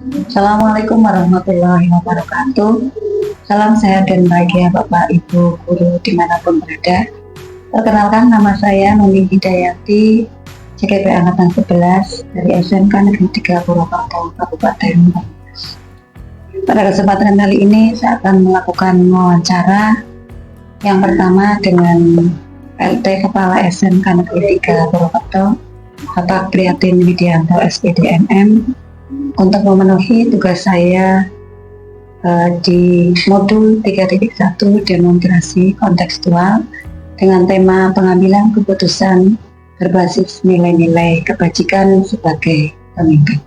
Assalamualaikum warahmatullahi wabarakatuh. Salam sehat dan bahagia Bapak Ibu guru dimanapun berada. Perkenalkan, nama saya Nuni Hidayati, CKP Angkatan 11 dari SMK Negeri 3 Purwokerto, Kabupaten Banyumas. Pada kesempatan kali ini saya akan melakukan wawancara yang pertama dengan PLT Kepala SMK Negeri 3 Purwokerto, Bapak Prihatin Widianto SPDMM, untuk memenuhi tugas saya di modul 3.1 demonstrasi kontekstual dengan tema pengambilan keputusan berbasis nilai-nilai kebajikan sebagai pemimpin.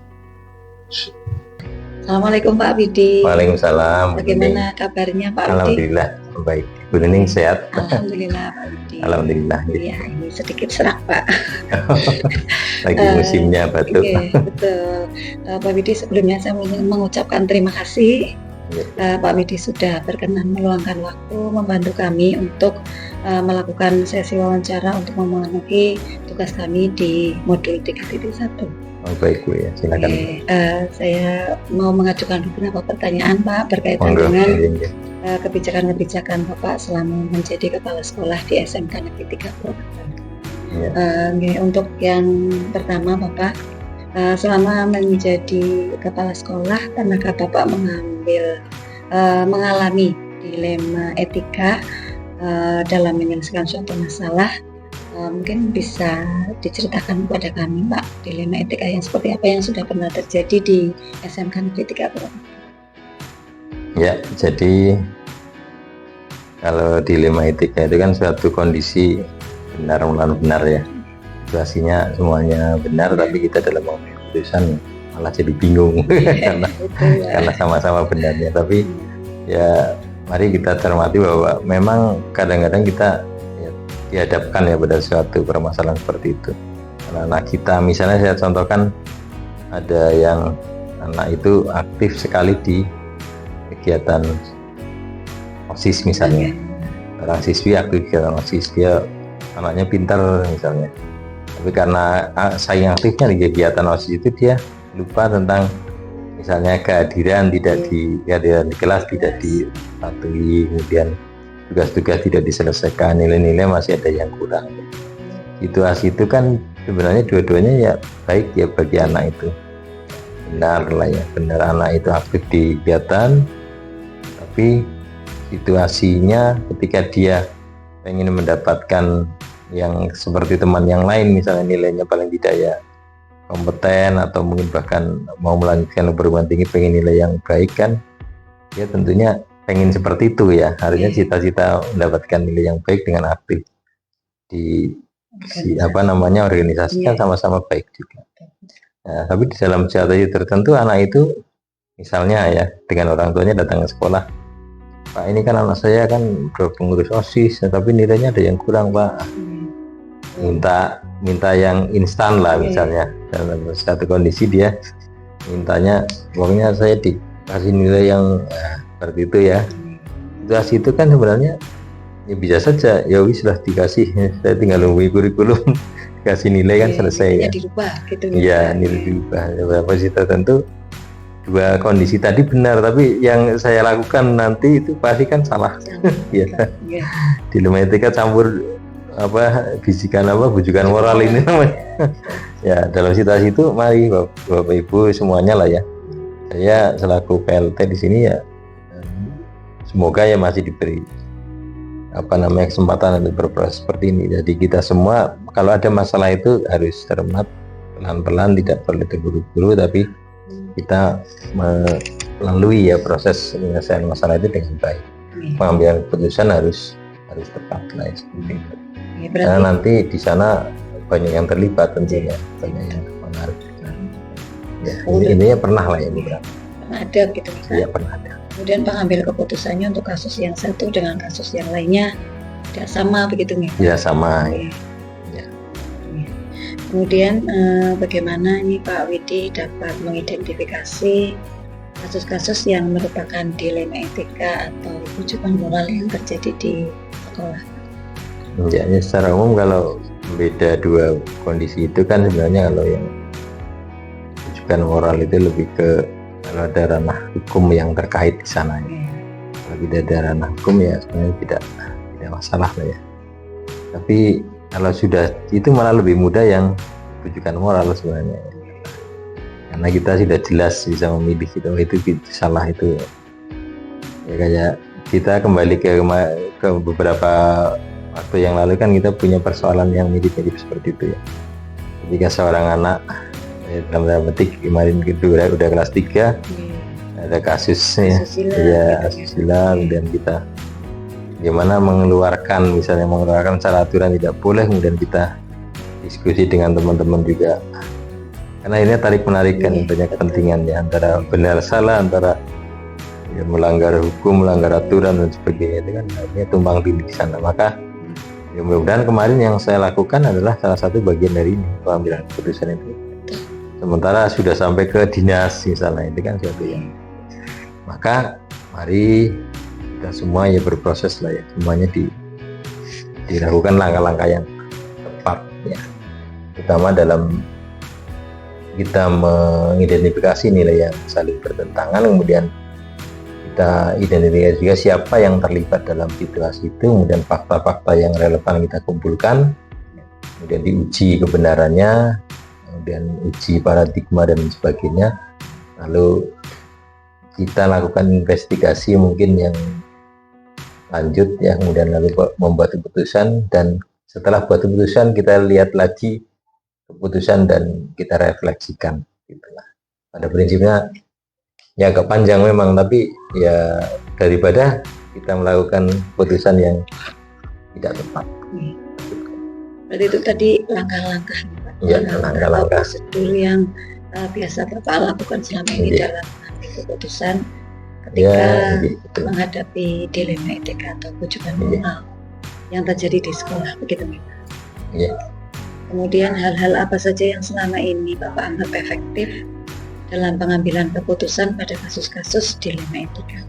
Assalamualaikum Pak Widi. Waalaikumsalam. Bagaimana kabarnya Pak Widi? Alhamdulillah baik. Bu Nining sehat? Alhamdulillah Pak Widi. Alhamdulillah. Iya, ini sedikit serak Pak. Lagi musimnya batuk. Okay, betul. Pak Widi, sebelumnya saya mengucapkan terima kasih. Pak Widi sudah berkenan meluangkan waktu membantu kami untuk melakukan sesi wawancara untuk memenuhi tugas kami di modul 3.1. Oh, baik Bu ya, silakan. Saya mau mengajukan beberapa pertanyaan Pak berkaitan dengan kebijakan-kebijakan Bapak selama menjadi kepala sekolah di SMK Negeri 3 Purwokerto. Untuk yang pertama Bapak, selama menjadi kepala sekolah, pernahkah Bapak mengalami dilema etika dalam menyelesaikan suatu masalah? Mungkin bisa diceritakan kepada kami Pak, dilema etika yang seperti apa yang sudah pernah terjadi di SMK Negeri 3 Purwokerto. Ya, jadi kalau dilema etika itu kan suatu kondisi benar ya, situasinya semuanya benar tapi kita dalam mengambil keputusan malah jadi bingung karena sama-sama benarnya. Tapi ya mari kita cermati bahwa memang kadang-kadang kita dihadapkan ya pada suatu permasalahan seperti itu. Anak kita, misalnya saya contohkan, ada yang anak itu aktif sekali di kegiatan OSIS misalnya. Orang siswi aktif kegiatan OSIS, dia anaknya pintar misalnya. Tapi karena saing aktifnya di kegiatan OSIS itu, dia lupa tentang misalnya kehadiran tidak di kelas tidak dipatuhi, kemudian tugas-tugas tidak diselesaikan, nilai-nilai masih ada yang kurang. Situasi itu kan sebenarnya dua-duanya ya baik ya bagi anak itu, benar lah ya, benar anak itu aktif di kegiatan, tapi situasinya ketika dia ingin mendapatkan yang seperti teman yang lain, misalnya nilainya paling tidak ya kompeten atau mungkin bahkan mau melanjutkan perguruan tinggi pengen nilai yang baik kan, dia tentunya pengen seperti itu ya, harusnya cita-cita mendapatkan nilai yang baik dengan aktif di organisasi kan sama-sama baik juga. Nah, tapi di dalam situasi tertentu anak itu misalnya ya dengan orang tuanya datang ke sekolah, Pak ini kan anak saya kan pengurus OSIS tapi nilainya ada yang kurang Pak, minta yang instan lah misalnya. Dalam satu kondisi dia mintanya pokoknya saya dikasih nilai yang seperti itu ya. Situasi itu kan sebenarnya ya bisa saja ya wis sudah dikasih, saya tinggal nunggu kurikulum dikasih nilai kan selesai ya. Dirubah gitu. Iya, nilai dirubah. Beberapa sih tertentu dua kondisi tadi benar, tapi yang saya lakukan nanti itu pasti kan salah. Ya. Dilema etika campur bujukan moral ini namanya. Ya, dalam situasi itu mari Bapak Ibu semuanya lah ya. Saya selaku PLT di sini ya, semoga ya masih diberi kesempatan untuk berproses seperti ini. Jadi kita semua kalau ada masalah itu harus cermat, pelan-pelan, tidak perlu terburu-buru, tapi kita melalui ya proses penyelesaian masalah itu dengan baik. Pengambilan keputusan harus tepat lah ya, seperti itu. Karena nanti di sana banyak yang terlibat tentunya, banyak yang menarik. Ya, ini pernah lah ya beberapa. Pernah ada gitu Pak? Iya pernah ada. Kemudian pengambil keputusannya untuk kasus yang satu dengan kasus yang lainnya tidak sama begitu nih? Ya sama. Ya. Kemudian bagaimana ini Pak Widi dapat mengidentifikasi kasus-kasus yang merupakan dilema etika atau bujukan moral yang terjadi di sekolah? Ya, secara umum kalau beda dua kondisi itu kan sebenarnya kalau yang bujukan moral itu lebih ke kalau ada ranah hukum yang terkait di sana ya. Kalau tidak ada ranah hukum ya sebenarnya tidak masalah lah ya. Tapi kalau sudah itu malah lebih mudah yang rujukan moral sebenarnya, karena kita sudah jelas bisa memilih itu salah itu ya. Kayak kita kembali ke beberapa waktu yang lalu kan kita punya persoalan yang mirip-mirip seperti itu ya. Ketika seorang anak dalam petik kemarin itu udah kelas 3 ada kasusnya ya asusila, kemudian kita gimana mengeluarkan secara aturan tidak boleh, kemudian kita diskusi dengan teman-teman juga, karena ini tarik menarik kan banyak kepentingan ya, antara benar salah, antara ya, melanggar hukum, melanggar aturan dan sebagainya, itu kan ini tumpang tindih di sana. Maka ya mudah-mudahan kemarin yang saya lakukan adalah salah satu bagian dari ini, pengambilan keputusan itu. Sementara sudah sampai ke dinas misalnya, itu kan suatu yang, maka mari kita semua ya berproses lah ya, semuanya dilakukan langkah-langkah yang tepat ya, terutama dalam kita mengidentifikasi nilai yang saling bertentangan, kemudian kita identifikasi juga siapa yang terlibat dalam situasi itu, kemudian fakta-fakta yang relevan kita kumpulkan, kemudian diuji kebenarannya, kemudian uji paradigma dan sebagainya, lalu kita lakukan investigasi mungkin yang lanjut ya, kemudian lalu membuat keputusan, dan setelah buat keputusan kita lihat lagi keputusan dan kita refleksikan gitulah. Pada prinsipnya ya agak panjang memang, tapi ya daripada kita melakukan keputusan yang tidak tepat. Berarti itu tadi langkah-langkah ya, langkah-langkah prosedur yang biasa Bapak lakukan selama ini dalam keputusan ketika menghadapi dilema etika atau rujukan moral yang terjadi di sekolah, begitu Pak? Iya. Kemudian hal-hal apa saja yang selama ini Bapak anggap efektif dalam pengambilan keputusan pada kasus-kasus dilema etika?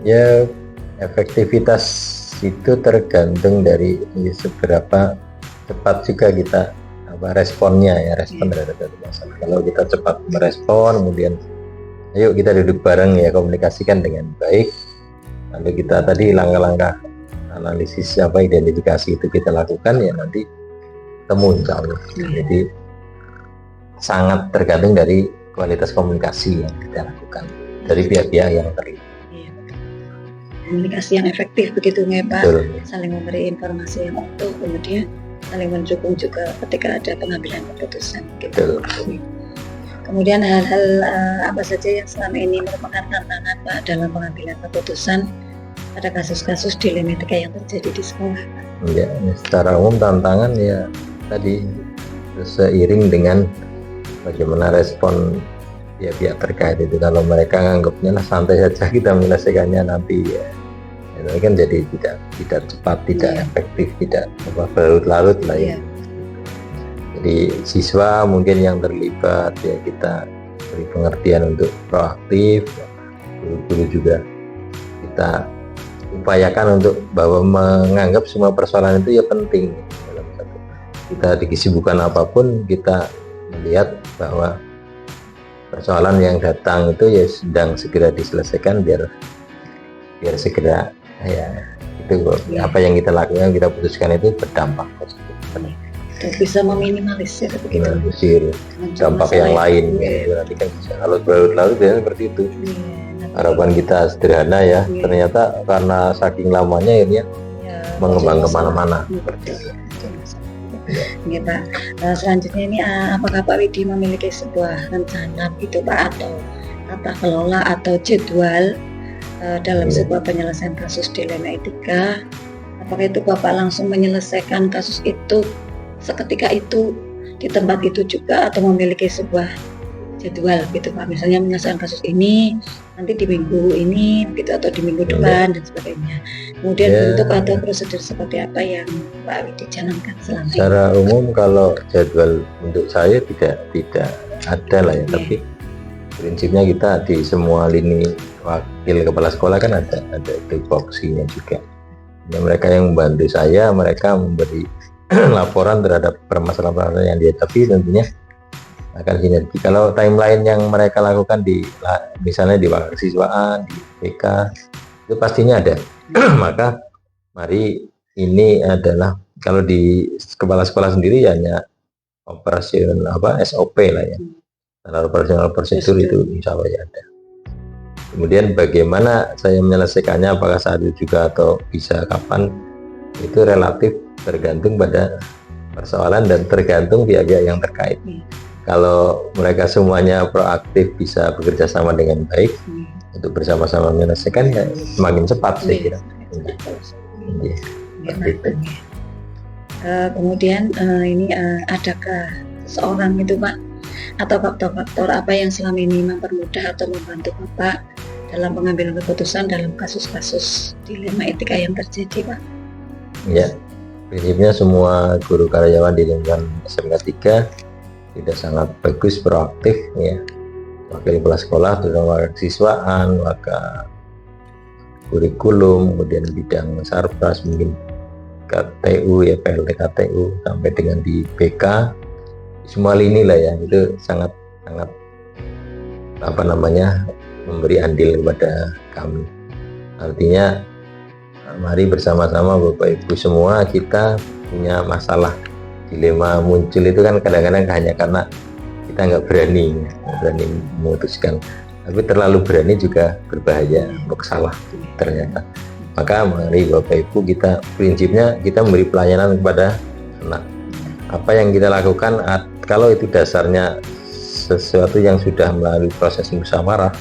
Ya, efektivitas itu tergantung dari seberapa cepat juga kita responnya ya, respon terhadap satu masalah. Kalau kita cepat merespon, kemudian ayo kita duduk bareng ya, komunikasikan dengan baik, lalu kita tadi langkah-langkah analisis identifikasi itu kita lakukan ya, nanti temu insya Allah. Jadi sangat tergantung dari kualitas komunikasi yang kita lakukan dari pihak-pihak yang terlibat. Komunikasi yang efektif begitu ya Pak. Betul. Saling memberi informasi yang utuh, kemudian saling mendukung juga ketika ada pengambilan keputusan gitu. Betul. Kemudian hal-hal apa saja yang selama ini merupakan tantangan Pak dalam pengambilan keputusan pada kasus-kasus dilema etika yang terjadi di sekolah Pak? Ya, secara umum tantangan ya tadi seiring dengan bagaimana respon pihak terkait itu. Kalau mereka nganggapnya lah santai saja kita menyelesaikannya nanti ya, itu kan jadi tidak cepat, tidak efektif, tidak berlarut-larut lah ya. Jadi siswa mungkin yang terlibat ya kita beri pengertian untuk proaktif, guru-guru juga kita upayakan untuk bahwa menganggap semua persoalan itu ya penting dalam satu. Kita di kesibukan apapun kita melihat bahwa persoalan yang datang itu ya sedang segera diselesaikan biar segera ya itu apa yang kita lakukan, kita putuskan itu berdampak positif. Bisa meminimalisir begitu. Dampak yang lain ya, nanti kan bisa. Kalau berlarut-larut biasanya seperti itu. Harapan kita sederhana ya, ternyata karena saking lamanya ini mengembang kemana-mana. Ya Pak, selanjutnya ini apakah Pak Widi memiliki sebuah rencana gitu Pak, atau tata kelola atau jadwal dalam sebuah penyelesaian kasus dilema etika? Apakah itu Bapak langsung menyelesaikan kasus itu seketika itu di tempat itu juga, atau memiliki sebuah jadwal gitu Pak, misalnya menyelesaikan kasus ini nanti di minggu ini gitu, atau di minggu depan dan sebagainya. Kemudian bentuk atau prosedur seperti apa yang Pak Widi jalankan selama ini? Secara umum kalau jadwal untuk saya tidak ada lah ya, tapi prinsipnya kita di semua lini wakil kepala sekolah kan ada tupoksinya juga. Ya, mereka yang membantu saya, mereka memberi laporan terhadap permasalahan yang dihadapi, tentunya akan sinergi. Kalau timeline yang mereka lakukan misalnya di mahasiswaan, di PK, itu pastinya ada. Maka mari, ini adalah kalau di kepala sekolah sendiri hanya operasional SOP lah ya. Kalau operasional prosedur itu insya Allah ya ada. Kemudian bagaimana saya menyelesaikannya, apakah saat itu juga atau bisa kapan, itu relatif tergantung pada persoalan dan tergantung pihak-pihak yang terkait. Kalau mereka semuanya proaktif, bisa bekerja sama dengan baik untuk bersama-sama menyelesaikan, ya semakin cepat saya kira. Kemudian ini adakah seseorang itu Pak, atau faktor-faktor apa yang selama ini mempermudah atau membantu Bapak dalam pengambilan keputusan dalam kasus-kasus dilema etika yang terjadi Pak? Ya, prinsipnya semua guru karyawan di lingkungan SMK 3 tidak sangat bagus, proaktif ya. Wakil kepala sekolah, terutama siswaan, maka kurikulum, kemudian bidang sarpras, mungkin KTU ya, PLT KTU, sampai dengan di BK, semua lini lah ya, itu sangat memberi andil kepada kami. Artinya mari bersama-sama Bapak Ibu semua, kita punya masalah dilema muncul itu kan kadang-kadang hanya karena kita nggak berani memutuskan, tapi terlalu berani juga berbahaya, untuk salah ternyata. Maka mari Bapak Ibu, kita prinsipnya kita memberi pelayanan kepada anak. Apa yang kita lakukan, kalau itu dasarnya sesuatu yang sudah melalui proses musyawarah,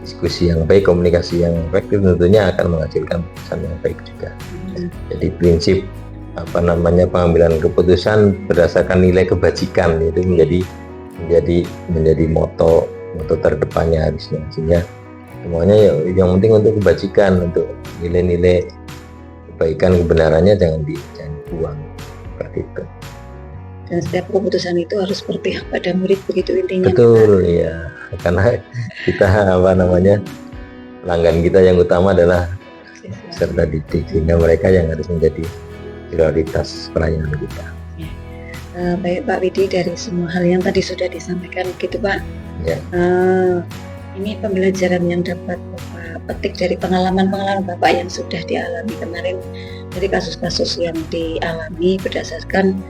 diskusi yang baik, komunikasi yang efektif, tentunya akan menghasilkan keputusan yang baik juga. Jadi prinsip pengambilan keputusan berdasarkan nilai kebajikan itu menjadi moto terdepannya harusnya, sehingga semuanya yang penting untuk kebajikan, untuk nilai-nilai kebaikan, kebenarannya jangan dibuang, seperti itu. Dan setiap keputusan itu harus berpihak pada murid, begitu intinya. Betul ya, karena kita pelanggan kita yang utama adalah peserta didik, sehingga mereka yang harus menjadi prioritas pelayanan kita. Baik Pak Widi, dari semua hal yang tadi sudah disampaikan gitu Pak, ya. Ini pembelajaran yang dapat Bapak petik dari pengalaman Bapak yang sudah dialami kemarin, dari kasus-kasus yang dialami berdasarkan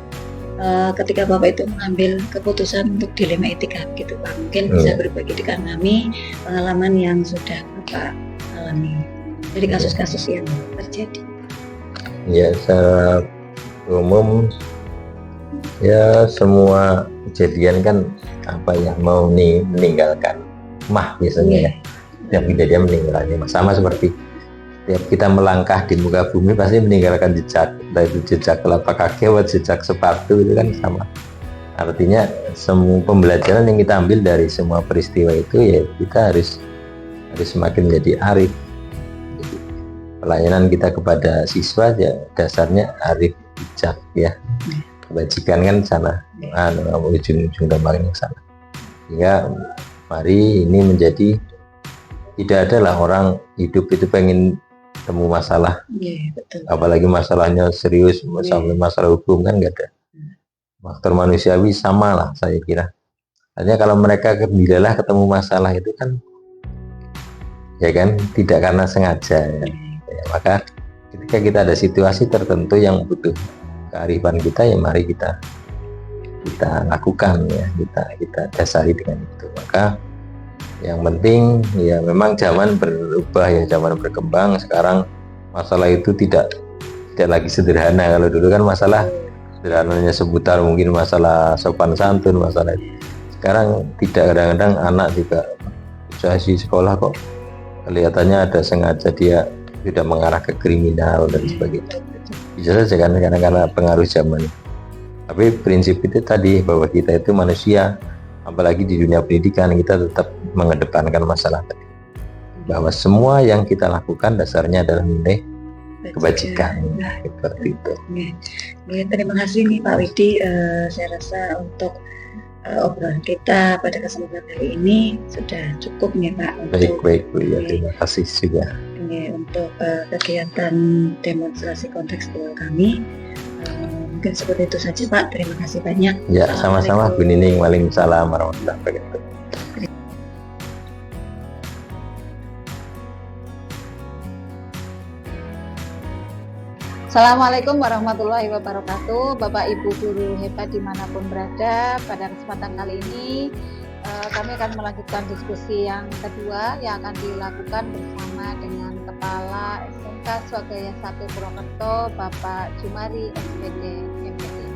ketika Bapak itu mengambil keputusan untuk dilema etika gitu Pak. Mungkin bisa berbagi dengan kami pengalaman yang sudah Bapak alami dari kasus-kasus yang terjadi. Ya, secara umum ya semua kejadian kan mau meninggalkan biasanya ya. Setiap kejadian meninggalkan sama seperti setiap kita melangkah di muka bumi pasti meninggalkan jejak, entah itu jejak telapak kaki atau jejak sepatu, itu kan sama. Artinya semua pembelajaran yang kita ambil dari semua peristiwa itu, ya kita harus semakin menjadi arif. Jadi, pelayanan kita kepada siswa ya dasarnya arif, bijak ya. Kebajikan kan sana, ujung tombaknya sana. Sehingga mari ini menjadi, tidak ada lah orang hidup itu pengen temu masalah, betul. Apalagi masalahnya serius, masalah hukum kan nggak ada. Faktor manusiawi sama lah saya kira. Artinya kalau mereka bilalah ketemu masalah itu kan, ya kan, tidak karena sengaja ya. Maka ketika kita ada situasi tertentu yang butuh kearifan kita, ya mari kita lakukan ya, kita dasari dengan itu. Maka yang penting ya memang zaman berubah ya, zaman berkembang. Sekarang masalah itu tidak lagi sederhana. Kalau dulu kan masalah sederhananya seputar mungkin masalah sopan santun, masalah itu. Sekarang tidak, kadang-kadang anak juga situasi sekolah kok kelihatannya ada sengaja dia sudah mengarah ke kriminal dan sebagainya. Bisa saja kan karena pengaruh zaman. Tapi prinsip itu tadi, bahwa kita itu manusia, apalagi di dunia pendidikan, kita tetap mengedepankan masalah tadi, bahwa semua yang kita lakukan dasarnya adalah nilai kebajikan. Seperti itu. Terima kasih nih Pak Widi. Saya rasa untuk obrolan kita pada kesempatan kali ini sudah cukup nih Pak. Baik Bu ya, terima kasih juga. Untuk kegiatan demonstrasi kontekstual kami. mungkin seperti itu saja Pak. Terima kasih banyak. Ya, sama-sama Bu Assalamualaikum. Nining. Waalaikumsalam warahmatullahi wabarakatuh. Assalamualaikum warahmatullahi wabarakatuh. Bapak Ibu guru hebat dimanapun berada, pada kesempatan kali ini kami akan melanjutkan diskusi yang kedua yang akan dilakukan bersama dengan Kepala SMK Swagaya 1 Purwokerto, Bapak Jumari SPD MPI.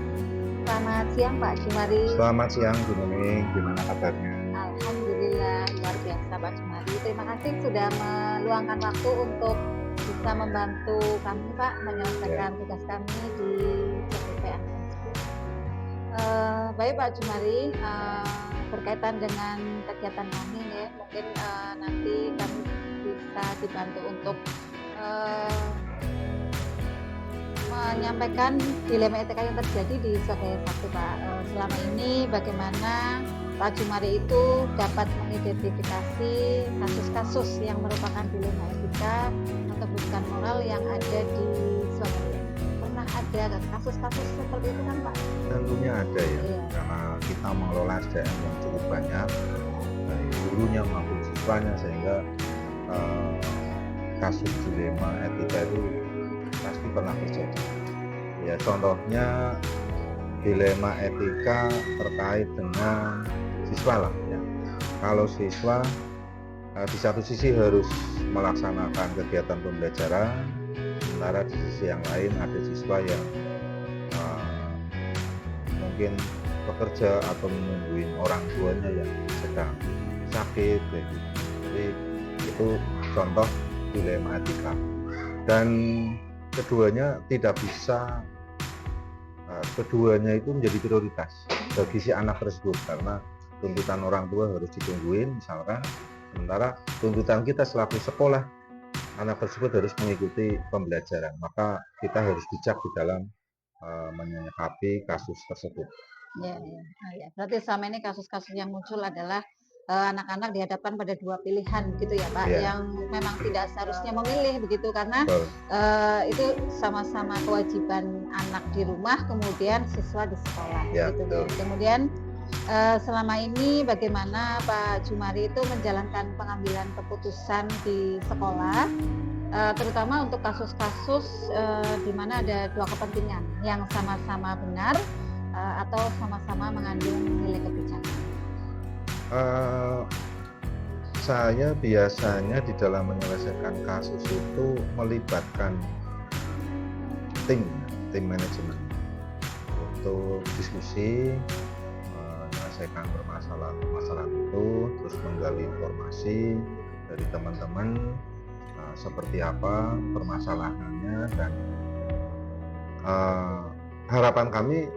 Selamat siang Pak Jumari. Selamat siang Bu Nining, gimana kabarnya? Alhamdulillah luar biasa Pak Jumari. Terima kasih sudah meluangkan waktu untuk bisa membantu kami Pak menyelesaikan tugas kami di CPPN. Baik Pak Jumari, berkaitan dengan kegiatan kami ya, mungkin nanti kami bisa dibantu untuk menyampaikan dilema etika yang terjadi di Swagaya 1 Pak. Selama ini bagaimana Pak Jumari itu dapat mengidentifikasi kasus-kasus yang merupakan dilema etika atau bukan moral yang ada di Swagaya. Pernah ada kasus-kasus seperti itu kan Pak? Tentunya ada ya, Iya. karena kita mengelola SDM yang cukup banyak, baik gurunya maupun siswanya, sehingga kasus dilema etika itu pasti pernah terjadi. Ya contohnya dilema etika terkait dengan siswa lah ya. Kalau siswa di satu sisi harus melaksanakan kegiatan pembelajaran, sementara di sisi yang lain ada siswa yang mungkin bekerja atau menungguin orang tuanya yang sedang sakit kayak gitu. Jadi itu contoh dilema etika, dan keduanya tidak bisa keduanya itu menjadi prioritas bagi si anak tersebut, karena tuntutan orang tua harus ditungguin misalkan, sementara tuntutan kita selaku sekolah anak tersebut harus mengikuti pembelajaran, maka kita harus bijak di dalam menyikapi kasus tersebut. Ya. Berarti selama ini kasus-kasus yang muncul adalah anak-anak dihadapkan pada dua pilihan gitu ya Pak, Ya. yang memang tidak seharusnya memilih begitu, karena Betul. itu sama-sama kewajiban anak di rumah, kemudian siswa di sekolah Ya, gitu. betul. Kemudian selama ini bagaimana Pak Jumari itu menjalankan pengambilan keputusan di sekolah, terutama untuk kasus-kasus di mana ada dua kepentingan yang sama-sama benar atau sama-sama mengandung nilai kebijakan. Saya biasanya di dalam menyelesaikan kasus itu melibatkan tim manajemen untuk diskusi, menyelesaikan permasalahan itu, terus menggali informasi dari teman-teman seperti apa permasalahannya, dan harapan kami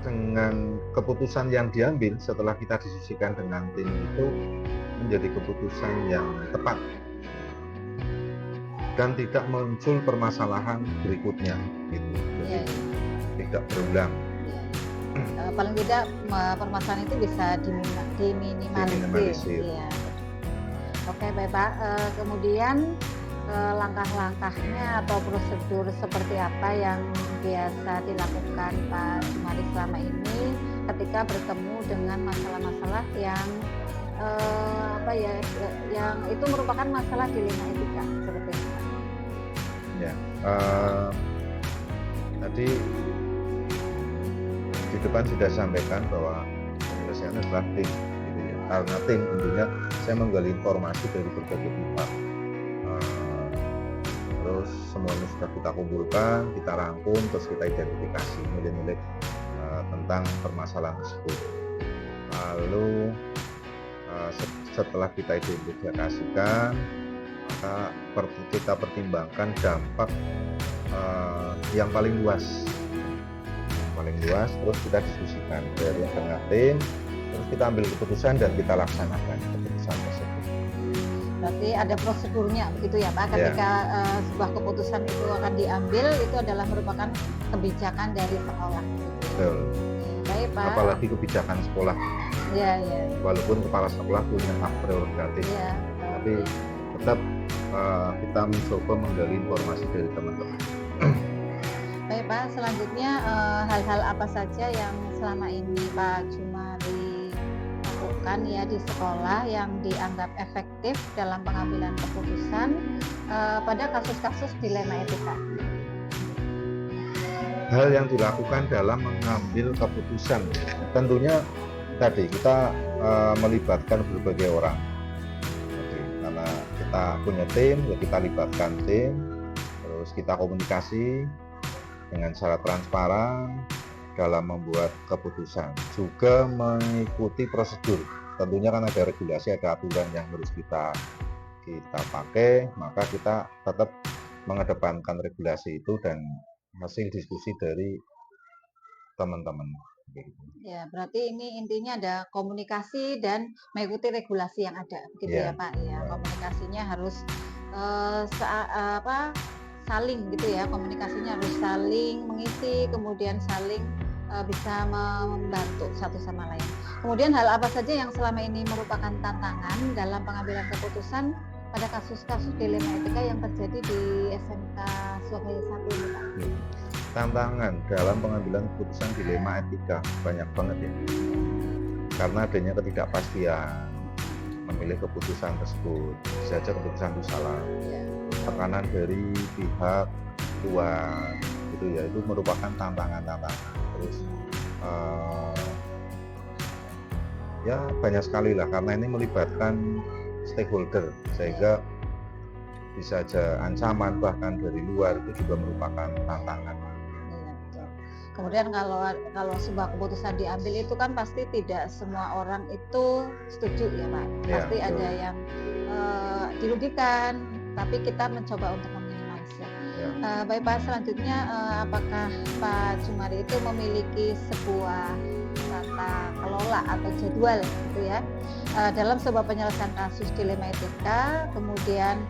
dengan keputusan yang diambil setelah kita diskusikan dengan tim itu menjadi keputusan yang tepat dan tidak muncul permasalahan berikutnya gitu. Jadi tidak berulang. Paling tidak permasalahan itu bisa diminimalisir. Ya. Oke baik Pak, kemudian langkah-langkahnya atau prosedur seperti apa yang biasa dilakukan Pak Jumari selama ini ketika bertemu dengan masalah-masalah yang yang itu merupakan masalah dilema etika seperti itu? Ya, tadi di depan sudah sampaikan bahwa penyelesaiannya adalah tim, gitu ya. Karena tim tentunya saya menggali informasi dari berbagai pihak. Terus semuanya sudah kita kumpulkan, kita rangkum, terus kita identifikasi nilai-nilai tentang permasalahan tersebut. Lalu setelah kita identifikasikan, maka kita pertimbangkan dampak yang paling luas, terus kita diskusikan dari tengah tim, terus kita ambil keputusan dan kita laksanakan keputusan tersebut. Berarti ada prosedurnya begitu ya Pak, ketika sebuah keputusan itu akan diambil, itu adalah merupakan kebijakan dari sekolah. Betul. Baik Pak. Apalagi kebijakan sekolah. Ya. Walaupun kepala sekolah punya hak prerogatif, tapi tetap kita mencoba menggali informasi dari teman-teman. Baik Pak, selanjutnya hal-hal apa saja yang selama ini Pak Jumari lakukan ya di sekolah yang dianggap efektif dalam pengambilan keputusan pada kasus-kasus dilema etika? Hal yang dilakukan dalam mengambil keputusan, tentunya tadi kita melibatkan berbagai orang. Jadi, karena kita punya tim, ya kita libatkan tim, terus kita komunikasi dengan cara transparan dalam membuat keputusan, juga mengikuti prosedur. Tentunya kan ada regulasi, ada aturan yang harus kita pakai, maka kita tetap mengedepankan regulasi itu dan hasil diskusi dari teman-teman. Ya, berarti ini intinya ada komunikasi dan mengikuti regulasi yang ada, gitu ya Pak. Ya, komunikasinya harus saling gitu ya, komunikasinya harus saling mengisi, kemudian saling bisa membantu satu sama lain. Kemudian hal apa saja yang selama ini merupakan tantangan dalam pengambilan keputusan pada kasus-kasus dilema etika yang terjadi di SMK Surabaya 1 ini Pak? Tantangan dalam pengambilan keputusan dilema etika banyak banget ya, karena adanya ketidakpastian memilih keputusan tersebut, bisa saja keputusan itu salah, tekanan dari pihak luar gitu ya, itu merupakan tantangan. Terus ya banyak sekali lah, karena ini melibatkan stakeholder, sehingga bisa saja ancaman bahkan dari luar itu juga merupakan tantangan. Kemudian kalau sebuah keputusan diambil itu kan pasti tidak semua orang itu setuju ya Pak. Pasti ada yang dirugikan, tapi kita mencoba untuk meminimalisir. Baik Pak, selanjutnya apakah Pak Jumari itu memiliki sebuah tata kelola atau jadwal gitu ya dalam sebuah penyelesaian kasus dilema etika? Kemudian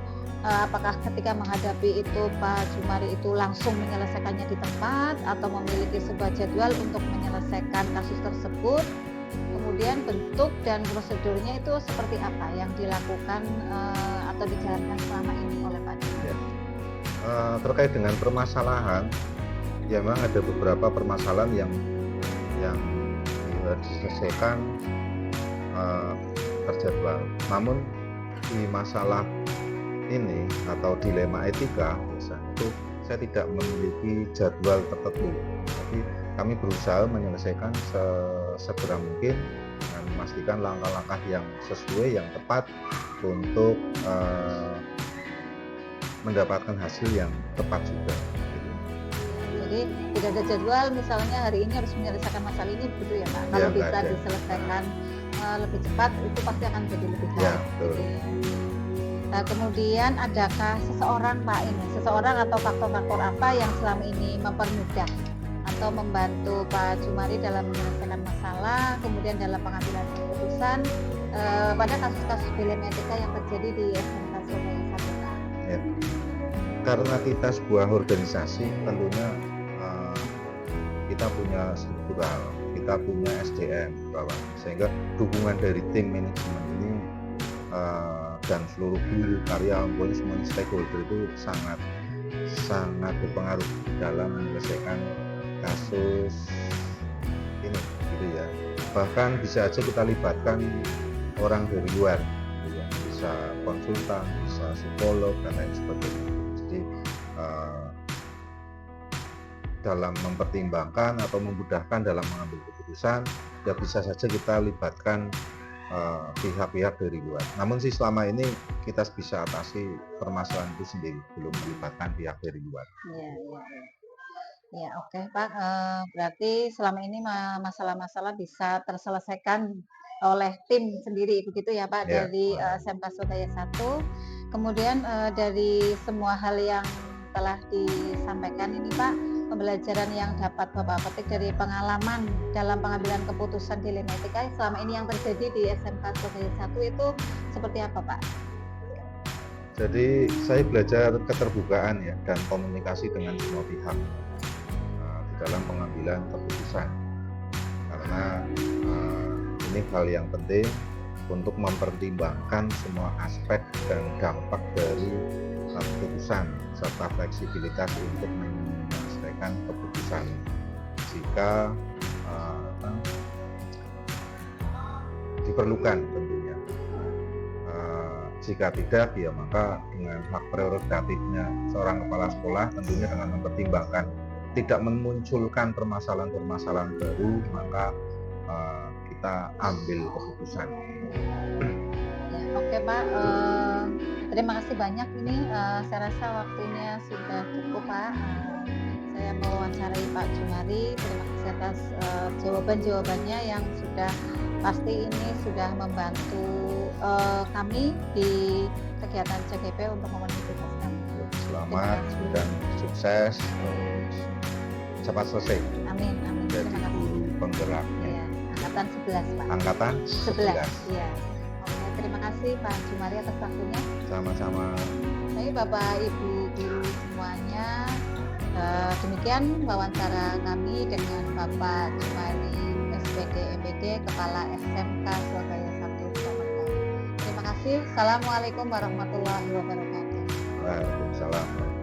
apakah ketika menghadapi itu Pak Jumari itu langsung menyelesaikannya di tempat atau memiliki sebuah jadwal untuk menyelesaikan kasus tersebut? Kemudian bentuk dan prosedurnya itu seperti apa yang dilakukan atau dijalankan selama ini oleh Pak Jumari? Terkait dengan permasalahan, ya memang ada beberapa permasalahan yang diselesaikan terjadwal. Namun di masalah ini atau dilema etika misalnya itu saya tidak memiliki jadwal tertentu, tapi kami berusaha menyelesaikan segera mungkin dan memastikan langkah-langkah yang sesuai, yang tepat untuk mendapatkan hasil yang tepat juga. Jadi tidak ada jadwal, misalnya hari ini harus menyelesaikan masalah ini begitu ya Pak. Kalau bisa diselesaikan lebih cepat itu pasti akan jadi lebih baik. Ya, betul. Nah, kemudian adakah seseorang atau faktor-faktor apa yang selama ini mempermudah atau membantu Pak Jumari dalam menyelesaikan masalah, kemudian dalam pengambilan keputusan pada kasus-kasus dilema etika yang terjadi di SMK Surabaya 1? Ya. Karena kita sebuah organisasi, tentunya kita punya struktural, kita punya SDM bawah, sehingga dukungan dari tim manajemen ini dan seluruh guru, karyawan, semua stakeholder itu sangat berpengaruh dalam menyelesaikan kasus ini, gitu ya. Bahkan bisa aja kita libatkan orang dari luar, gitu ya. Bisa konsultan, bisa psikolog dan lain sebagainya. Jadi dalam mempertimbangkan atau memudahkan dalam mengambil keputusan, ya bisa saja kita libatkan pihak-pihak dari luar. Namun sih selama ini kita bisa atasi permasalahan itu sendiri, belum melibatkan pihak dari luar. Ya, oke Pak. Berarti selama ini masalah-masalah bisa terselesaikan oleh tim sendiri begitu ya Pak, dari SMK Surabaya 1. Kemudian dari semua hal yang telah disampaikan ini Pak, pembelajaran yang dapat Bapak petik dari pengalaman dalam pengambilan keputusan dilema etika selama ini yang terjadi di SMK Surabaya 1 itu seperti apa Pak? Jadi saya belajar keterbukaan ya dan komunikasi dengan semua pihak di dalam pengambilan keputusan, karena ini hal yang penting untuk mempertimbangkan semua aspek dan dampak dari keputusan serta fleksibilitas untuk menyelesaikan menyampaikan keputusan. Jika diperlukan tentunya. Jika tidak, ya maka dengan hak prerogatifnya seorang kepala sekolah tentunya dengan mempertimbangkan tidak memunculkan permasalahan-permasalahan baru, maka kita ambil keputusan. Ya, oke Pak, terima kasih banyak ini. Saya rasa waktunya sudah cukup Pak. Saya mewawancarai Pak Jumari. Terima kasih atas jawaban-jawabannya yang sudah pasti ini sudah membantu kami di kegiatan CGP untuk memenuhi tugas kami. Selamat dan sukses, cepat selesai. Amin, amin. Jadi Terima kasih. guru penggeraknya. Ya, angkatan 11 Pak. Angkatan 11. Iya. Oke, terima kasih Pak Jumari atas waktunya. Sama-sama. Baik Bapak Ibu guru semuanya, demikian wawancara kami dengan Bapak Jumari SPD EPD Kepala SMK Surabaya 1 Selamat. Terima kasih. Assalamualaikum warahmatullahi wabarakatuh. Waalaikumsalam.